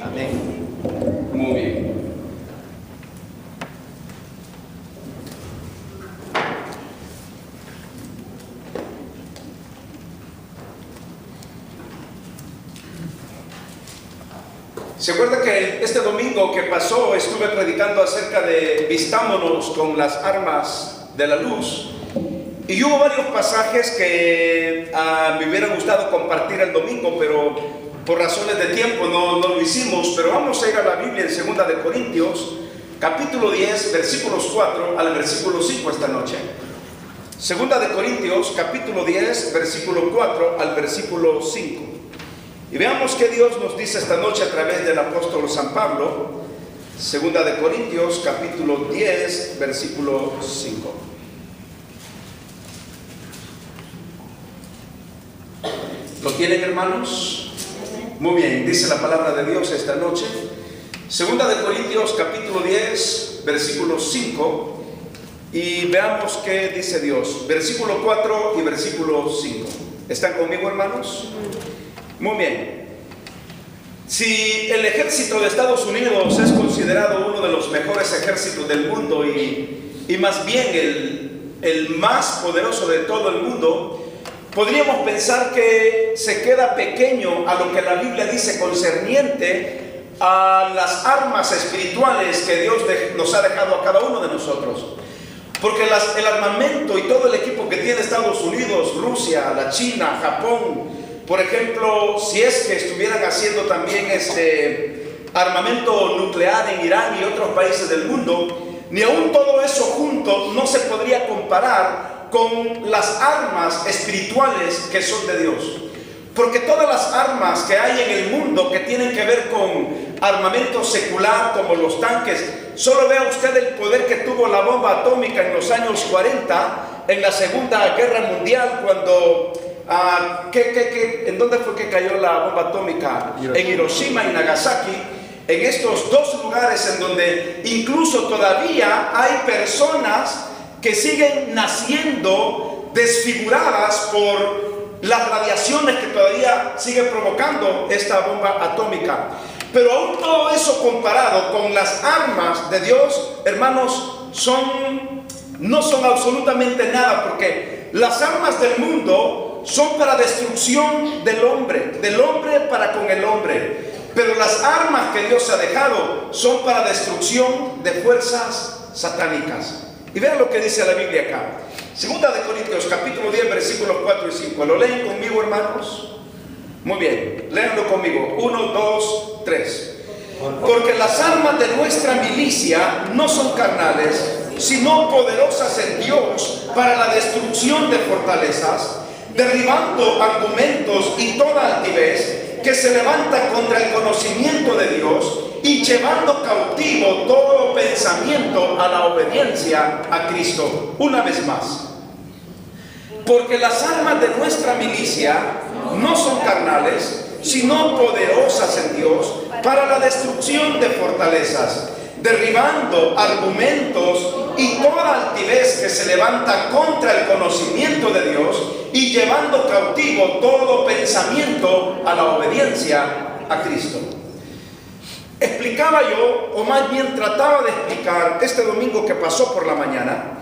Amén. Muy bien. ¿Se acuerda que este domingo que pasó estuve predicando acerca de vistámonos con las armas de la luz? Y hubo varios pasajes que me hubiera gustado compartir el domingo, pero por razones de tiempo no lo hicimos. Pero vamos a ir a la Biblia en 2 de Corintios, capítulo 10, versículos 4 al versículo 5 esta noche. 2 de Corintios, capítulo 10, versículo 4 al versículo 5. Y veamos qué Dios nos dice esta noche a través del apóstol San Pablo. 2 de Corintios, capítulo 10, versículo 5. ¿Lo tienen, hermanos? Muy bien, dice la palabra de Dios esta noche. 2 de Corintios, capítulo 10, versículo 5. Y veamos qué dice Dios. Versículo 4 y versículo 5. ¿Están conmigo, hermanos? Muy bien. Si el ejército de Estados Unidos es considerado uno de los mejores ejércitos del mundo y más bien el más poderoso de todo el mundo, podríamos pensar que se queda pequeño a lo que la Biblia dice concerniente a las armas espirituales que Dios nos ha dejado a cada uno de nosotros. Porque el armamento y todo el equipo que tiene Estados Unidos, Rusia, la China, Japón, por ejemplo, si es que estuvieran haciendo también armamento nuclear en Irán y otros países del mundo, ni aún todo eso junto no se podría comparar con las armas espirituales que son de Dios. Porque todas las armas que hay en el mundo que tienen que ver con armamento secular, como los tanques, solo vea usted el poder que tuvo la bomba atómica en los años 40, en la Segunda Guerra Mundial, cuando... ¿en dónde fue que cayó la bomba atómica? En Hiroshima y Nagasaki. En estos dos lugares en donde incluso todavía hay personas que siguen naciendo desfiguradas por las radiaciones que todavía sigue provocando esta bomba atómica. Pero aún todo eso comparado con las armas de Dios, hermanos, no son absolutamente nada, porque las armas del mundo son para destrucción del hombre para con el hombre. Pero las armas que Dios ha dejado son para destrucción de fuerzas satánicas. Y vean lo que dice la Biblia acá. 2 de Corintios, capítulo 10, versículos 4 y 5. ¿Lo leen conmigo, hermanos? Muy bien, léanlo conmigo. 1, 2, 3. Porque las armas de nuestra milicia no son carnales, sino poderosas en Dios para la destrucción de fortalezas, derribando argumentos y toda altivez que se levanta contra el conocimiento de Dios y llevando cautivo todo pensamiento a la obediencia a Cristo. Una vez más. Porque las armas de nuestra milicia no son carnales, sino poderosas en Dios para la destrucción de fortalezas, derribando argumentos y toda altivez que se levanta contra el conocimiento de Dios y llevando cautivo todo pensamiento a la obediencia a Cristo. Explicaba yo, o más bien trataba de explicar este domingo que pasó por la mañana,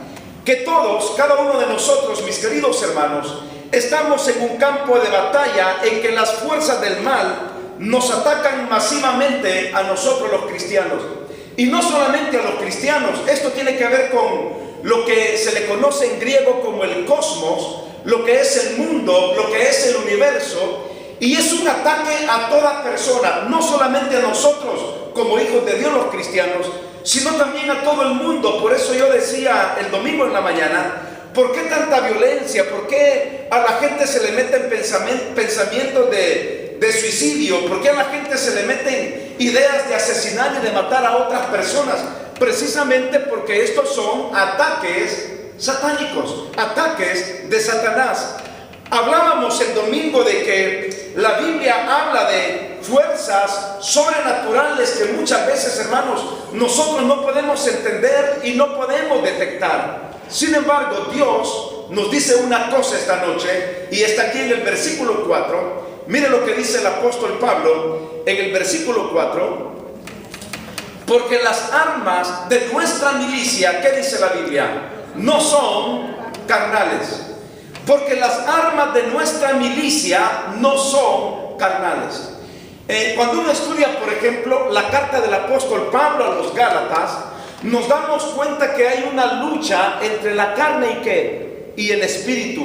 que todos, cada uno de nosotros, mis queridos hermanos, estamos en un campo de batalla en que las fuerzas del mal nos atacan masivamente a nosotros los cristianos. Y no solamente a los cristianos, esto tiene que ver con lo que se le conoce en griego como el cosmos, lo que es el mundo, lo que es el universo, y es un ataque a toda persona, no solamente a nosotros como hijos de Dios los cristianos, sino también a todo el mundo. Por eso yo decía el domingo en la mañana, ¿por qué tanta violencia? ¿Por qué a la gente se le meten pensamientos de suicidio? ¿Por qué a la gente se le meten ideas de asesinar y de matar a otras personas? Precisamente porque estos son ataques satánicos, ataques de Satanás. Hablábamos el domingo de que la Biblia habla de fuerzas sobrenaturales que muchas veces, hermanos, nosotros no podemos entender y no podemos detectar. Sin embargo, Dios nos dice una cosa esta noche, y está aquí en el versículo 4, mire lo que dice el apóstol Pablo en el versículo 4. Porque las armas de nuestra milicia, ¿qué dice la Biblia? No son carnales. Porque las armas de nuestra milicia no son carnales. Cuando uno estudia, por ejemplo, la carta del apóstol Pablo a los Gálatas, nos damos cuenta que hay una lucha entre la carne y ¿qué? Y el espíritu.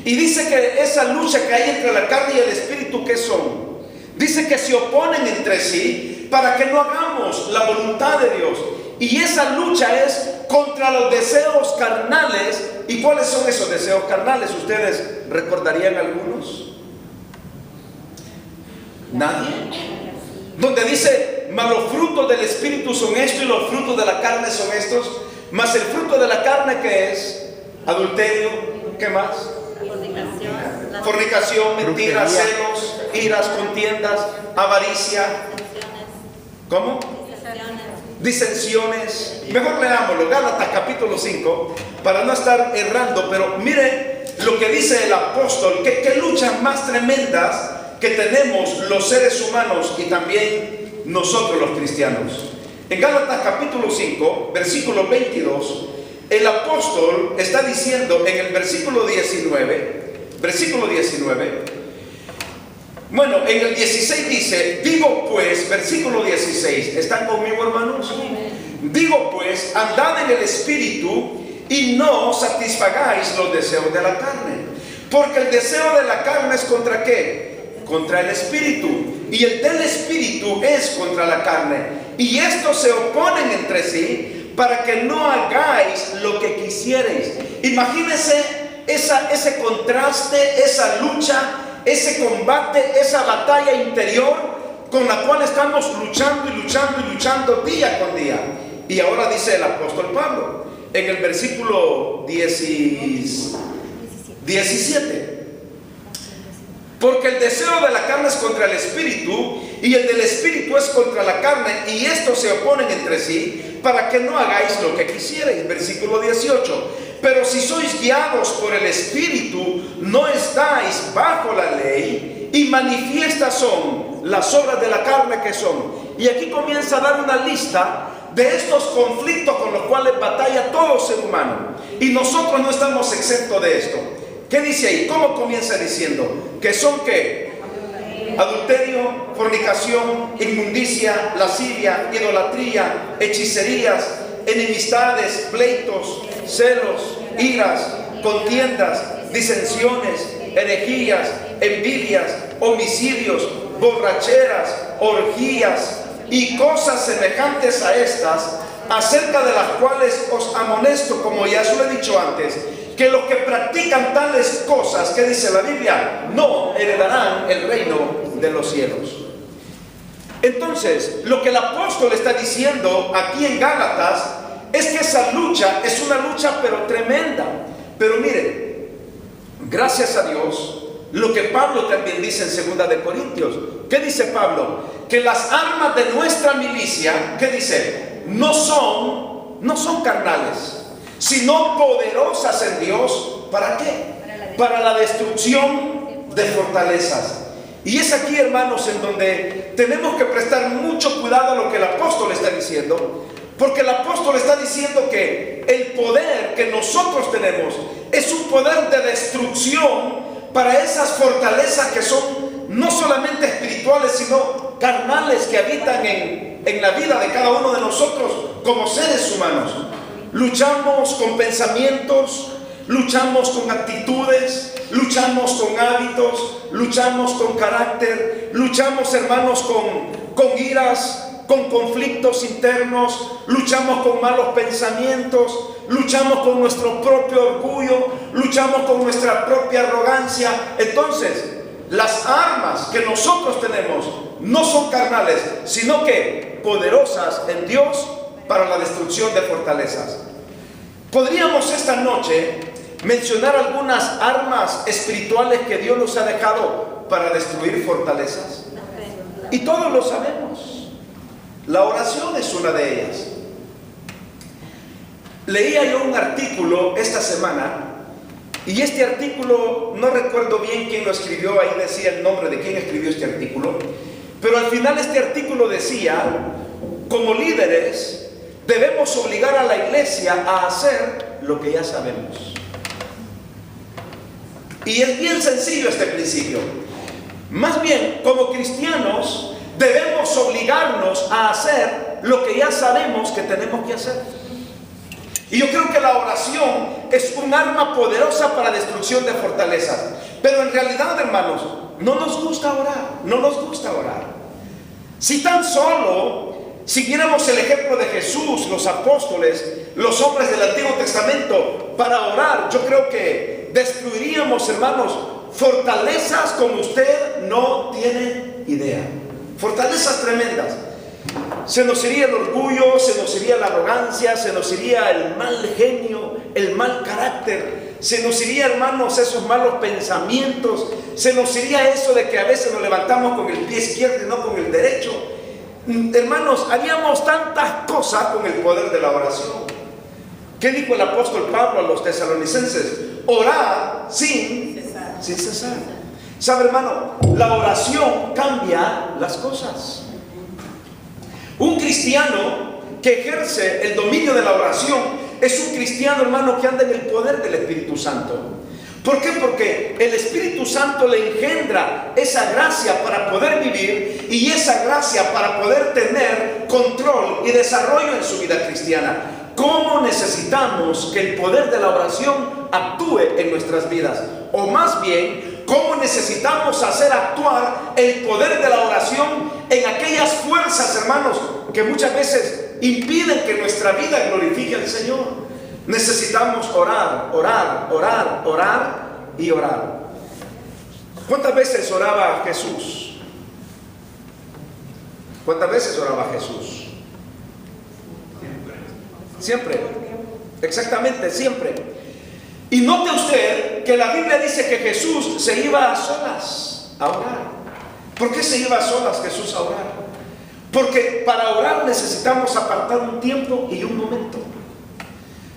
Y dice que esa lucha que hay entre la carne y el espíritu, ¿qué son? Dice que se oponen entre sí para que no hagamos la voluntad de Dios. Y esa lucha es contra los deseos carnales. ¿Y cuáles son esos deseos carnales? ¿Ustedes recordarían algunos? ¿Nadie? Donde dice, mas los frutos del espíritu son estos y los frutos de la carne son estos. Mas el fruto de la carne, ¿qué es? Adulterio, ¿qué más? Fornicación, mentiras, celos, iras, contiendas, avaricia. ¿Cómo? Disensiones. Mejor leámoslo, Gálatas capítulo 5, para no estar errando, pero mire lo que dice el apóstol, que luchas más tremendas que tenemos los seres humanos y también nosotros los cristianos. En Gálatas capítulo 5, versículo 22, el apóstol está diciendo en el versículo 19, bueno, en el 16 dice, digo pues, versículo 16, ¿están conmigo, hermanos? Digo pues, andad en el espíritu y no satisfagáis los deseos de la carne, porque el deseo de la carne es ¿contra qué? Contra el espíritu, y el del espíritu es contra la carne, y estos se oponen entre sí para que no hagáis lo que quisierais. Imagínense ese contraste, esa lucha, ese combate, esa batalla interior con la cual estamos luchando y luchando y luchando día con día. Y ahora dice el apóstol Pablo en el versículo 17, porque el deseo de la carne es contra el espíritu y el del espíritu es contra la carne, y estos se oponen entre sí para que no hagáis lo que quisierais. Versículo 18, pero si sois guiados por el espíritu, no estáis bajo la ley, y manifiestas son las obras de la carne, que son. Y aquí comienza a dar una lista de estos conflictos con los cuales batalla todo ser humano, y nosotros no estamos exentos de esto. ¿Qué dice ahí? ¿Cómo comienza diciendo? Que son ¿qué? Adulterio, fornicación, inmundicia, lascivia, idolatría, hechicerías, enemistades, pleitos, celos, iras, contiendas, disensiones, herejías, envidias, homicidios, borracheras, orgías y cosas semejantes a estas, acerca de las cuales os amonesto, como ya os lo he dicho antes, que los que practican tales cosas, ¿qué dice la Biblia? No heredarán el reino de los cielos. Entonces, lo que el apóstol está diciendo aquí en Gálatas es que esa lucha es una lucha pero tremenda. Pero mire, gracias a Dios, lo que Pablo también dice en 2 de Corintios. ¿Qué dice Pablo? Que las armas de nuestra milicia, ¿qué dice? No son carnales, sino poderosas en Dios. ¿Para qué? Para la destrucción de fortalezas. Y es aquí, hermanos, en donde tenemos que prestar mucho cuidado a lo que el apóstol está diciendo, porque el apóstol está diciendo que el poder que nosotros tenemos es un poder de destrucción para esas fortalezas que son no solamente espirituales, sino carnales, que habitan en la vida de cada uno de nosotros como seres humanos. Luchamos con pensamientos, luchamos con actitudes, luchamos con hábitos, luchamos con carácter, luchamos, hermanos, con iras, con conflictos internos, luchamos con malos pensamientos, luchamos con nuestro propio orgullo, luchamos con nuestra propia arrogancia. Entonces, las armas que nosotros tenemos no son carnales, sino que poderosas en Dios para la destrucción de fortalezas. Podríamos esta noche mencionar algunas armas espirituales que Dios nos ha dejado para destruir fortalezas, y todos lo sabemos. La oración es una de ellas. Leía yo un artículo esta semana Y este artículo, no recuerdo bien quién lo escribió, ahí decía el nombre de quién escribió este artículo, pero al final este artículo decía, como líderes, debemos obligar a la iglesia a hacer lo que ya sabemos. Y es bien sencillo este principio. Más bien, como cristianos, debemos obligarnos a hacer lo que ya sabemos que tenemos que hacer. Y yo creo que la oración es un arma poderosa para destrucción de fortalezas. Pero en realidad, hermanos, no nos gusta orar, no nos gusta orar. Si tan solo siguiéramos el ejemplo de Jesús, los apóstoles, los hombres del Antiguo Testamento, para orar, yo creo que destruiríamos, hermanos, fortalezas como usted no tiene idea. Fortalezas tremendas. Se nos iría el orgullo, se nos iría la arrogancia, se nos iría el mal genio, el mal carácter, se nos iría, hermanos, esos malos pensamientos, se nos iría eso de que a veces nos levantamos con el pie izquierdo y no con el derecho. Hermanos, haríamos tantas cosas con el poder de la oración. ¿Qué dijo el apóstol Pablo a los tesalonicenses? Orad sin cesar. ¿Sabe, hermano? La oración cambia las cosas. Un cristiano que ejerce el dominio de la oración es un cristiano, hermano, que anda en el poder del Espíritu Santo. ¿Por qué? Porque el Espíritu Santo le engendra esa gracia para poder vivir y esa gracia para poder tener control y desarrollo en su vida cristiana. ¿Cómo necesitamos que el poder de la oración actúe en nuestras vidas? O más bien, ¿cómo necesitamos hacer actuar el poder de la oración en aquellas fuerzas, hermanos, que muchas veces impiden que nuestra vida glorifique al Señor? Necesitamos orar, orar, orar, orar y orar. ¿Cuántas veces oraba Jesús? ¿Cuántas veces oraba Jesús? Siempre. Exactamente, siempre. Y note usted que la Biblia dice que Jesús se iba a solas a orar. ¿Por qué se iba a solas Jesús a orar? Porque para orar necesitamos apartar un tiempo y un momento.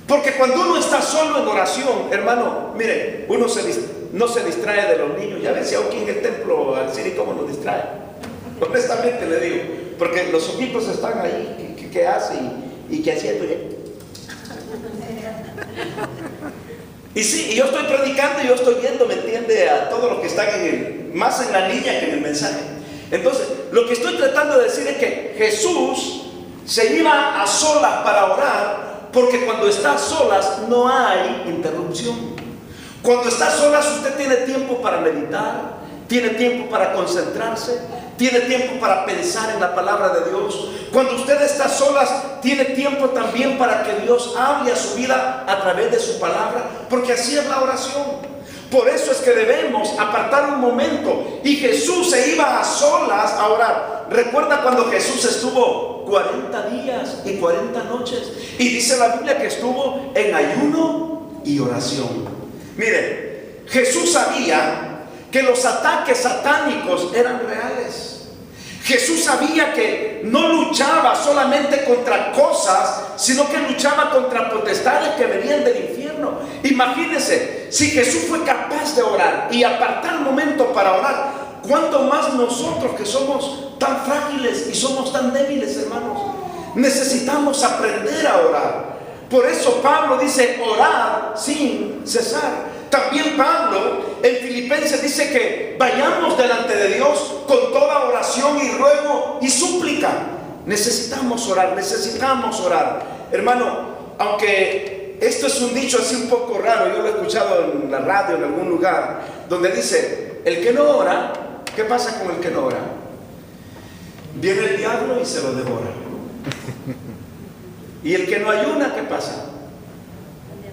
Porque cuando uno está solo en oración, hermano, mire, uno no se distrae de los niños. Ya ven si aquí en el templo al Ciri cómo nos distrae. Honestamente le digo, porque los ojitos están ahí, ¿qué hace? ¿Y qué hacía? Y sí, y yo estoy predicando y yo estoy viendo, ¿me entiende? A todos los que están más en la línea que en el mensaje. Entonces, lo que estoy tratando de decir es que Jesús se iba a solas para orar, porque cuando está a solas no hay interrupción. Cuando está a solas usted tiene tiempo para meditar, tiene tiempo para concentrarse, tiene tiempo para pensar en la palabra de Dios. Cuando usted está a solas, tiene tiempo también para que Dios hable a su vida a través de su palabra, porque así es la oración. Por eso es que debemos apartar un momento. Y Jesús se iba a solas a orar. Recuerda cuando Jesús estuvo 40 días y 40 noches. Y dice la Biblia que estuvo en ayuno y oración. Mire, Jesús sabía que los ataques satánicos eran reales. Jesús sabía que no luchaba solamente contra cosas, sino que luchaba contra potestades que venían del infierno. Imagínense, si Jesús fue capaz de orar y apartar un momento para orar, ¿cuánto más nosotros que somos tan frágiles y somos tan débiles, hermanos? Necesitamos aprender a orar. Por eso Pablo dice, orar sin cesar. También Pablo en Filipenses dice que vayamos delante de Dios con toda oración y ruego y súplica. Necesitamos orar, necesitamos orar. Hermano, aunque esto es un dicho así un poco raro, yo lo he escuchado en la radio en algún lugar, donde dice, el que no ora, ¿qué pasa con el que no ora? Viene el diablo y se lo devora. Y el que no ayuna, ¿qué pasa?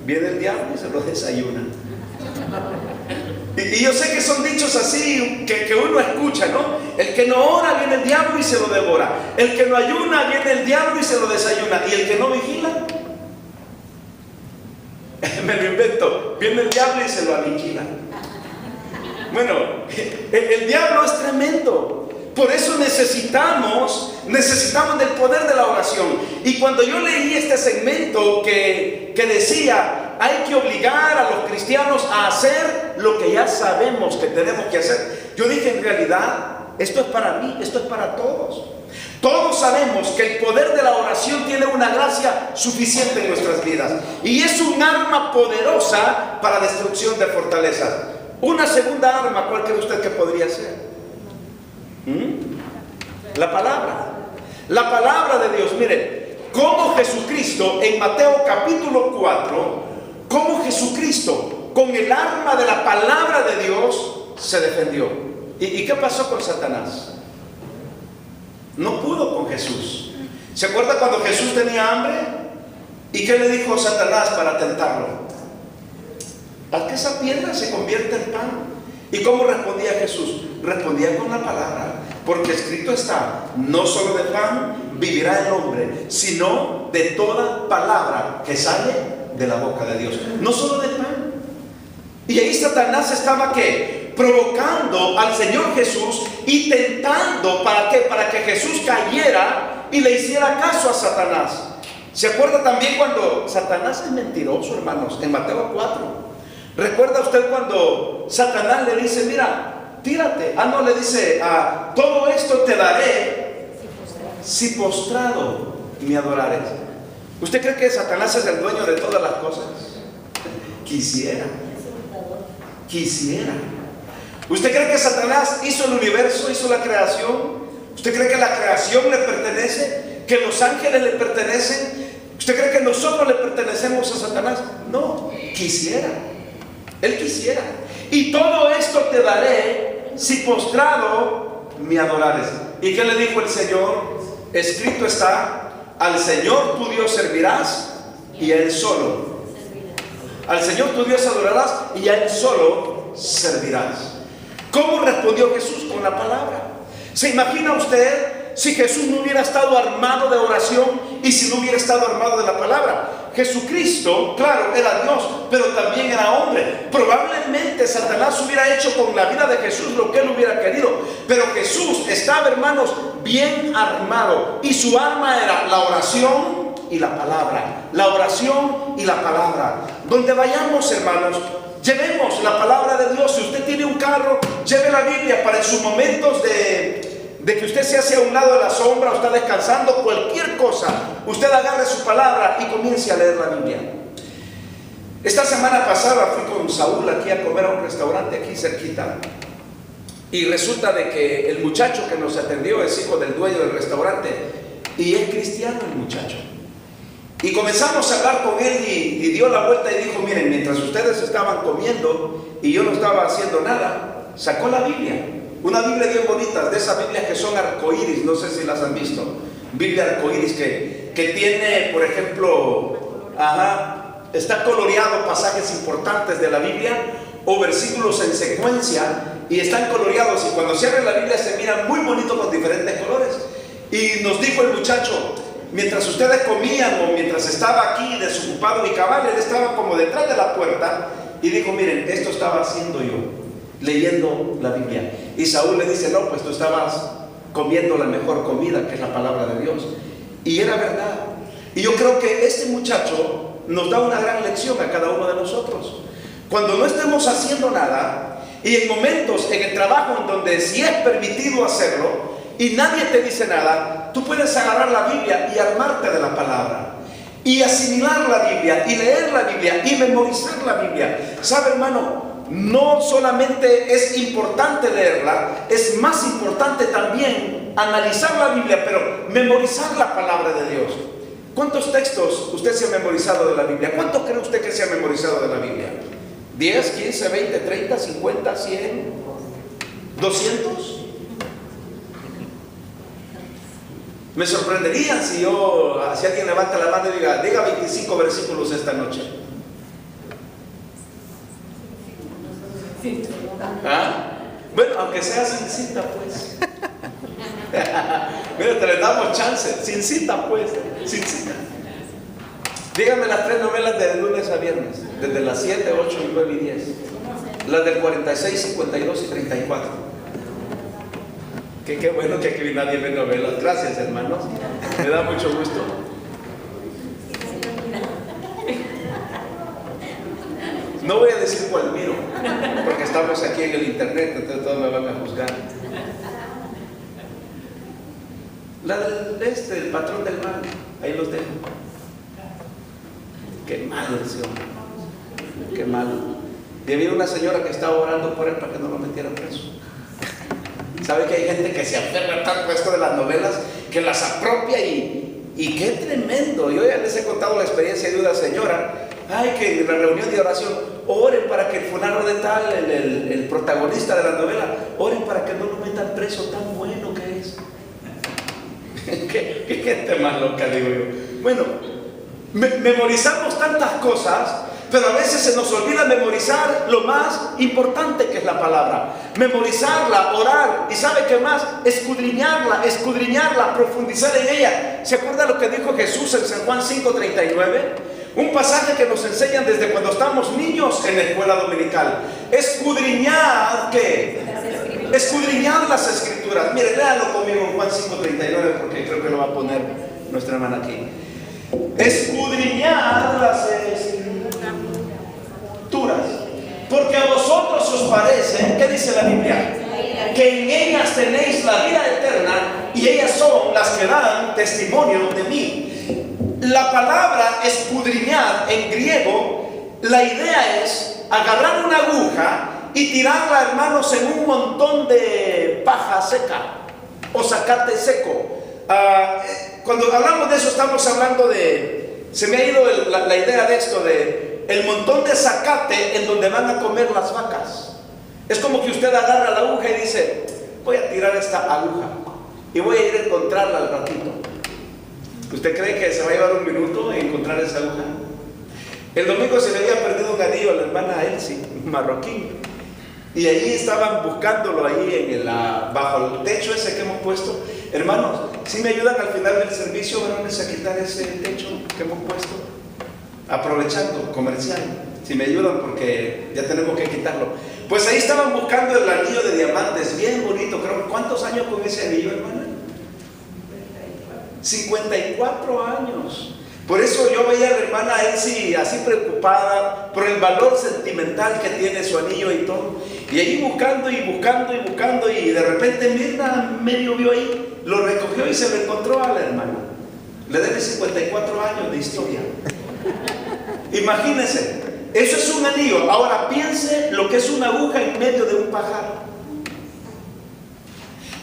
Viene el diablo y se lo desayuna. Y yo sé que son dichos así que uno escucha, ¿no? El que no ora, viene el diablo y se lo devora. El que no ayuna, viene el diablo y se lo desayuna. Y el que no vigila, me lo invento, viene el diablo y se lo aniquila. Bueno, el diablo es tremendo. Por eso necesitamos del poder de la oración. Y cuando yo leí este segmento que decía, hay que obligar a los cristianos a hacer lo que ya sabemos que tenemos que hacer, yo dije, en realidad, esto es para mí, esto es para todos. Todos sabemos que el poder de la oración tiene una gracia suficiente en nuestras vidas. Y es un arma poderosa para destrucción de fortalezas. Una segunda arma, ¿cuál cree usted que podría ser? La palabra. La palabra de Dios. Mire, cómo Jesucristo en Mateo capítulo 4, cómo Jesucristo con el arma de la palabra de Dios se defendió. ¿Y qué pasó con Satanás? No pudo con Jesús. ¿Se acuerda cuando Jesús tenía hambre? ¿Y qué le dijo Satanás para tentarlo? Haz que esa piedra se convierta en pan. ¿Y cómo respondía Jesús? Respondía con la palabra, porque escrito está, no solo de pan vivirá el hombre, sino de toda palabra que sale de la boca de Dios. No solo de pan. Y ahí Satanás estaba ¿qué? Provocando al Señor Jesús y tentando, ¿para qué? Para que Jesús cayera y le hiciera caso a Satanás. ¿Se acuerda también cuando Satanás es mentiroso, hermanos? En Mateo 4. ¿Recuerda usted cuando Satanás le dice, mira, tírate? No, le dice, todo esto te daré si postrado me adorares. ¿Usted cree que Satanás es el dueño de todas las cosas? Quisiera. ¿Usted cree que Satanás hizo el universo, hizo la creación? ¿Usted cree que la creación le pertenece? ¿Que los ángeles le pertenecen? ¿Usted cree que nosotros le pertenecemos a Satanás? No, quisiera. Él quisiera. Y todo esto te daré si postrado me adorares. ¿Y qué le dijo el Señor? Escrito está, al Señor tu Dios servirás y a Él solo. Al Señor tu Dios adorarás y a Él solo servirás. ¿Cómo respondió Jesús? Con la palabra. ¿Se imagina usted si Jesús no hubiera estado armado de oración y si no hubiera estado armado de la palabra? Jesucristo, claro, era Dios, pero también era hombre. Probablemente Satanás hubiera hecho con la vida de Jesús lo que él hubiera querido, pero Jesús estaba, hermanos, bien armado y su arma era la oración y la palabra. La oración y la palabra. Donde vayamos, hermanos, llevemos la palabra de Dios. Si usted tiene un carro, lleve la Biblia para en sus momentos de que usted se hace a un lado de la sombra o está descansando, cualquier cosa, usted agarre su palabra y comience a leer la Biblia. Esta semana pasada fui con Saúl aquí a comer a un restaurante aquí cerquita, y resulta de que el muchacho que nos atendió es hijo del dueño del restaurante y es cristiano el muchacho. Y comenzamos a hablar con él y dio la vuelta y dijo, miren, mientras ustedes estaban comiendo y yo no estaba haciendo nada, sacó la Biblia. Una Biblia bien bonita, de esas Biblias que son arcoíris, no sé si las han visto. Biblia arcoíris que tiene, por ejemplo, está coloreado pasajes importantes de la Biblia o versículos en secuencia y están coloreados, y cuando se abre la Biblia se miran muy bonito con diferentes colores. Y nos dijo el muchacho, mientras ustedes comían o mientras estaba aquí desocupado y cabal, él estaba como detrás de la puerta y dijo, miren, esto estaba haciendo yo, leyendo la Biblia. Y Saúl le dice, no, pues tú estabas comiendo la mejor comida, que es la palabra de Dios. Y era verdad. Y yo creo que este muchacho nos da una gran lección a cada uno de nosotros. Cuando no estemos haciendo nada, y en momentos en el trabajo en donde si es permitido hacerlo y nadie te dice nada, tú puedes agarrar la Biblia y armarte de la palabra y asimilar la Biblia y leer la Biblia y memorizar la Biblia. ¿Sabe, hermano? No solamente es importante leerla, es más importante también analizar la Biblia, pero memorizar la palabra de Dios. ¿Cuántos textos usted se ha memorizado de la Biblia? ¿Cuántos cree usted que se ha memorizado de la Biblia? ¿10, 15, 20, 30, 50, 100, 200? Me sorprendería si alguien levanta la mano y diga 25 versículos esta noche. Bueno, aunque sea sin cita, pues. Mira, te le damos chance. Sin cita, pues. Sin cita. Díganme las 3 novelas de lunes a viernes, desde las 7, 8, 9 y 10. Las del 46, 52 y 34. Qué bueno que aquí nadie ve novelas. Gracias, hermanos. Me da mucho gusto. No voy a decir cuál miro, porque estamos aquí en el internet, entonces todos me van a juzgar. La del el patrón del mal, ahí los dejo. Qué malo ese hombre, qué malo. Y había una señora que estaba orando por él para que no lo metieran preso. ¿Sabe que hay gente que se aferra tanto a esto de las novelas que las apropia y qué tremendo? Yo ya les he contado la experiencia de una señora. Ay, que en la reunión de oración, oren para que el fulano de tal, el protagonista de la novela, oren para que no lo metan preso, tan bueno que es. ¿Qué gente más loca, digo yo? Bueno, memorizamos tantas cosas, pero a veces se nos olvida memorizar lo más importante, que es la palabra. Memorizarla, orar, y ¿sabe qué más? Escudriñarla, profundizar en ella. ¿Se acuerda lo que dijo Jesús en San Juan 5:39? Un pasaje que nos enseñan desde cuando estamos niños en la escuela dominical. Escudriñad, ¿qué? Escudriñad las escrituras. Mire, léalo conmigo en Juan 5:39, porque creo que lo va a poner nuestra hermana aquí. Escudriñad las escrituras, porque a vosotros os parece, ¿qué dice la Biblia? Que en ellas tenéis la vida eterna, y ellas son las que dan testimonio de mí. La palabra escudriñar en griego, la idea es agarrar una aguja y tirarla, hermanos, en un montón de paja seca o zacate seco. Cuando hablamos de eso estamos hablando de, se me ha ido la idea de esto, de el montón de zacate en donde van a comer las vacas. Es como que usted agarra la aguja y dice, voy a tirar esta aguja y voy a ir a encontrarla al ratito. ¿Usted cree que se va a llevar un minuto en encontrar esa aguja? El domingo se le había perdido un anillo a la hermana Elsie, marroquí, y ahí estaban buscándolo ahí bajo el techo ese que hemos puesto. Hermanos, si me ayudan al final del servicio, varones, a quitar ese techo que hemos puesto, aprovechando, comercial, si me ayudan, porque ya tenemos que quitarlo. Pues ahí estaban buscando el anillo de diamantes, bien bonito. Creo, ¿cuántos años con ese anillo, hermana? 54 años. Por eso yo veía a la hermana Elsie así preocupada por el valor sentimental que tiene su anillo y todo. Y ahí buscando y buscando y buscando, y de repente Mirna medio vio ahí, lo recogió y se lo encontró a la hermana. Le debe 54 años de historia. Imagínense, eso es un anillo. Ahora piense lo que es una aguja en medio de un pajar.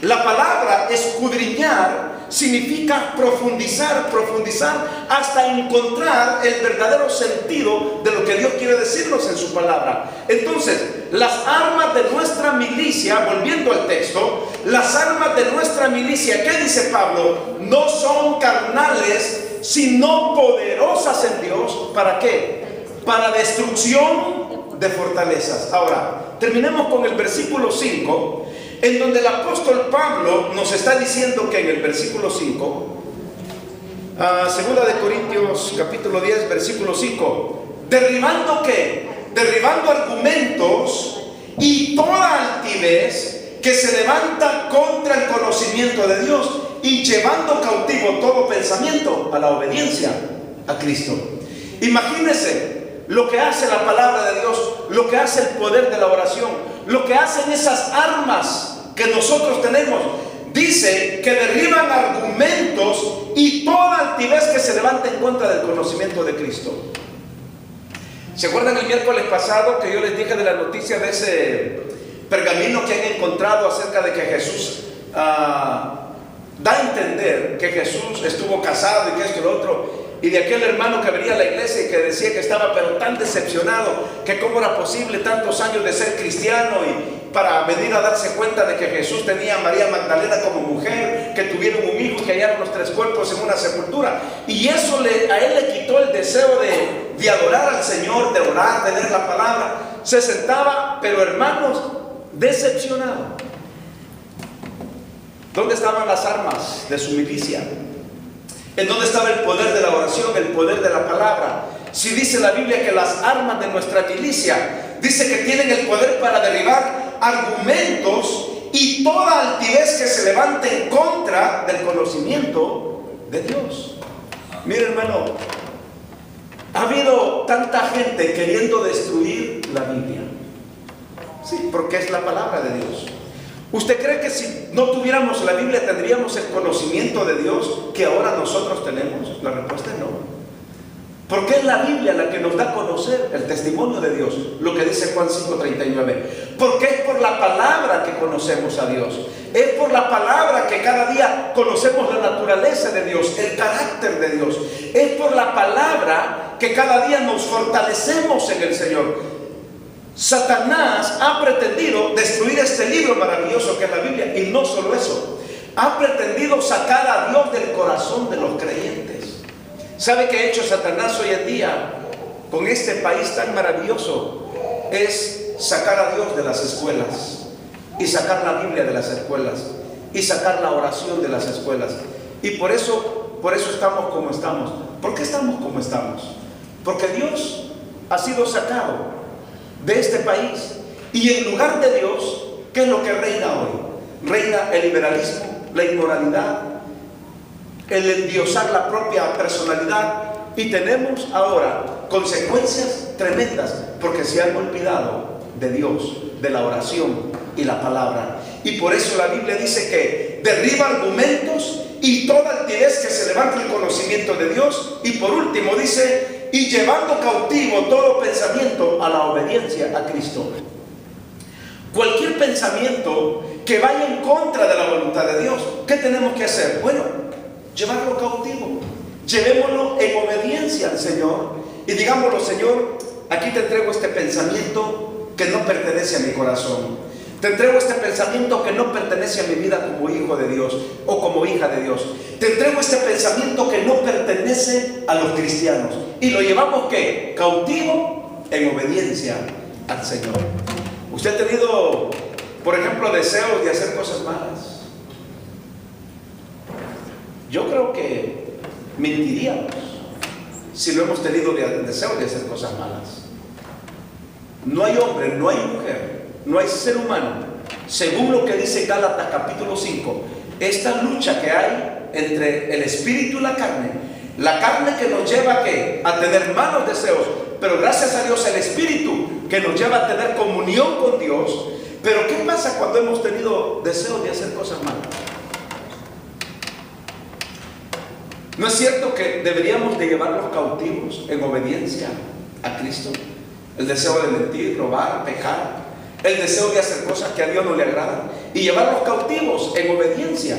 La palabra escudriñar significa profundizar hasta encontrar el verdadero sentido de lo que Dios quiere decirnos en su palabra. Entonces, las armas de nuestra milicia, volviendo al texto, las armas de nuestra milicia, ¿qué dice Pablo? No son carnales, sino poderosas en Dios. ¿Para qué? Para destrucción de fortalezas. Ahora, terminemos con el versículo 5. En donde el apóstol Pablo nos está diciendo que en el versículo 5, segunda de Corintios capítulo 10, versículo 5, derribando ¿qué? Derribando argumentos y toda altivez que se levanta contra el conocimiento de Dios, y llevando cautivo todo pensamiento a la obediencia a Cristo. Imagínense lo que hace la palabra de Dios, lo que hace el poder de la oración, lo que hacen esas armas que nosotros tenemos. Dice que derriban argumentos y toda altivez que se levanta en contra del conocimiento de Cristo. ¿Se acuerdan el miércoles pasado que yo les dije de la noticia de ese pergamino que han encontrado acerca de que Jesús da a entender que Jesús estuvo casado y que esto y lo otro? Y de aquel hermano que venía a la iglesia y que decía que estaba pero tan decepcionado, que cómo era posible tantos años de ser cristiano, y para venir a darse cuenta de que Jesús tenía a María Magdalena como mujer, que tuvieron un hijo, que hallaron los 3 cuerpos en una sepultura. Y eso a él le quitó el deseo de adorar al Señor, de orar, de leer la palabra. Se sentaba, pero hermanos, decepcionado. ¿Dónde estaban las armas de su milicia? ¿En dónde estaba el poder de la oración, el poder de la palabra? Si dice la Biblia que las armas de nuestra milicia, dice que tienen el poder para derribar argumentos y toda altivez que se levante en contra del conocimiento de Dios. Mire, hermano, ha habido tanta gente queriendo destruir la Biblia. Sí, porque es la palabra de Dios. ¿Usted cree que si no tuviéramos la Biblia tendríamos el conocimiento de Dios que ahora nosotros tenemos? La respuesta es no. Porque es la Biblia la que nos da a conocer el testimonio de Dios, lo que dice Juan 5:39. Porque es por la palabra que conocemos a Dios. Es por la palabra que cada día conocemos la naturaleza de Dios, el carácter de Dios. Es por la palabra que cada día nos fortalecemos en el Señor. Satanás ha pretendido destruir este libro maravilloso que es la Biblia, y no solo eso, ha pretendido sacar a Dios del corazón de los creyentes. ¿Sabe qué ha hecho Satanás hoy en día con este país tan maravilloso? Es sacar a Dios de las escuelas, y sacar la Biblia de las escuelas, y sacar la oración de las escuelas. Y por eso estamos como estamos. ¿Por qué estamos como estamos? Porque Dios ha sido sacado de este país, y en lugar de Dios, ¿qué es lo que reina hoy? Reina el liberalismo, la inmoralidad, el endiosar la propia personalidad, y tenemos ahora consecuencias tremendas porque se han olvidado de Dios, de la oración y la palabra. Y por eso la Biblia dice que derriba argumentos y toda altivez que se levante el conocimiento de Dios, y por último dice: y llevando cautivo todo pensamiento a la obediencia a Cristo. Cualquier pensamiento que vaya en contra de la voluntad de Dios, ¿qué tenemos que hacer? Bueno, llevarlo cautivo. Llevémoslo en obediencia al Señor y digámoslo: Señor, aquí te entrego este pensamiento que no pertenece a mi corazón. Te entrego este pensamiento que no pertenece a mi vida como hijo de Dios o como hija de Dios. Te entrego este pensamiento que no pertenece a los cristianos. Y lo llevamos, ¿qué? Cautivo en obediencia al Señor. ¿Usted ha tenido, por ejemplo, deseos de hacer cosas malas? Yo creo que mentiríamos si no hemos tenido deseos de hacer cosas malas. No hay hombre, no hay mujer, no hay ser humano, según lo que dice Gálatas capítulo 5, esta lucha que hay entre el espíritu y la carne que nos lleva ¿a qué? A tener malos deseos, pero gracias a Dios el espíritu que nos lleva a tener comunión con Dios. Pero ¿qué pasa cuando hemos tenido deseos de hacer cosas malas? ¿No es cierto que deberíamos de llevarlos cautivos en obediencia a Cristo? El deseo de mentir, robar, pecar, el deseo de hacer cosas que a Dios no le agradan, y llevarlos cautivos en obediencia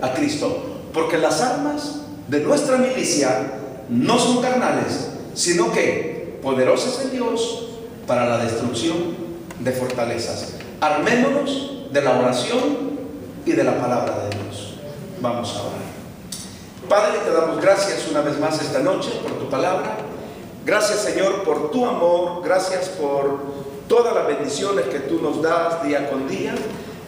a Cristo. Porque las armas de nuestra milicia no son carnales, sino que poderosas en Dios para la destrucción de fortalezas. Armémonos de la oración y de la palabra de Dios. Vamos a orar. Padre, te damos gracias una vez más esta noche por tu palabra. Gracias, Señor, por tu amor. Gracias por todas las bendiciones que tú nos das día con día.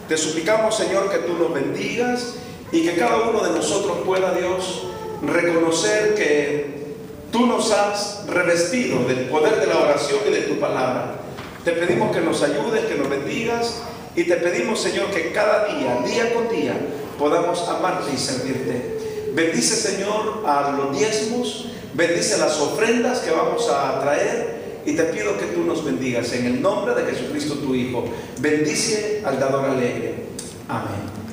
Te suplicamos, Señor, que tú nos bendigas y que cada uno de nosotros pueda, Dios, reconocer que tú nos has revestido del poder de la oración y de tu palabra. Te pedimos que nos ayudes, que nos bendigas, y te pedimos, Señor, que cada día, día con día, podamos amarte y servirte. Bendice, Señor, a los diezmos, bendice las ofrendas que vamos a traer, y te pido que tú nos bendigas en el nombre de Jesucristo tu Hijo. Bendice al dador alegre. Amén.